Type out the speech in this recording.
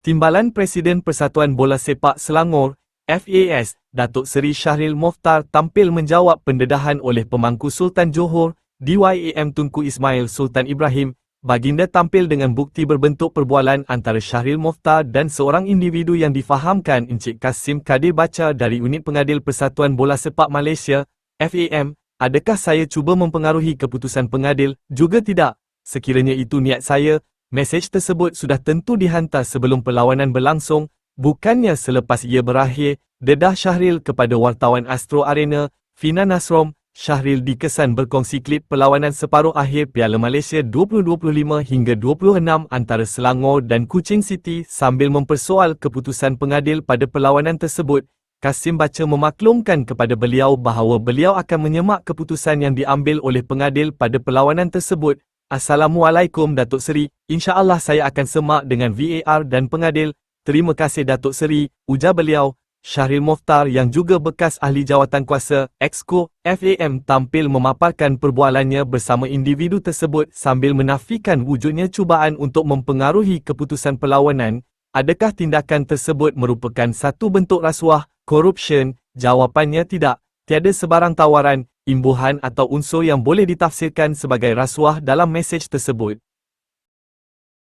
Timbalan Presiden Persatuan Bola Sepak Selangor, FAS, Datuk Seri Syahril Mokhtar tampil menjawab pendedahan oleh pemangku Sultan Johor, DYAM Tunku Ismail Sultan Ibrahim. Baginda tampil dengan bukti berbentuk perbualan antara Syahril Mokhtar dan seorang individu yang difahamkan Encik Kasim Kadir Bacha dari Unit Pengadil Persatuan Bola Sepak Malaysia, FAM. Adakah saya cuba mempengaruhi keputusan pengadil? Juga tidak. Sekiranya itu niat saya, mesej tersebut sudah tentu dihantar sebelum perlawanan berlangsung, bukannya selepas ia berakhir, dedah Syahril kepada wartawan Astro Arena, Fina Nasrom. Syahril dikesan berkongsi klip perlawanan separuh akhir Piala Malaysia 2025 hingga 26 antara Selangor dan Kuching City sambil mempersoal keputusan pengadil pada perlawanan tersebut. Kasim Bacha memaklumkan kepada beliau bahawa beliau akan menyemak keputusan yang diambil oleh pengadil pada perlawanan tersebut. Assalamualaikum Datuk Seri, insya-Allah saya akan semak dengan VAR dan pengadil. Terima kasih Datuk Seri, ujar beliau. Syahril Mokhtar yang juga bekas ahli jawatankuasa, Exco, FAM tampil memaparkan perbualannya bersama individu tersebut sambil menafikan wujudnya cubaan untuk mempengaruhi keputusan perlawanan. Adakah tindakan tersebut merupakan satu bentuk rasuah, corruption? Jawapannya tidak. Tiada sebarang tawaran, imbuhan atau unsur yang boleh ditafsirkan sebagai rasuah dalam mesej tersebut.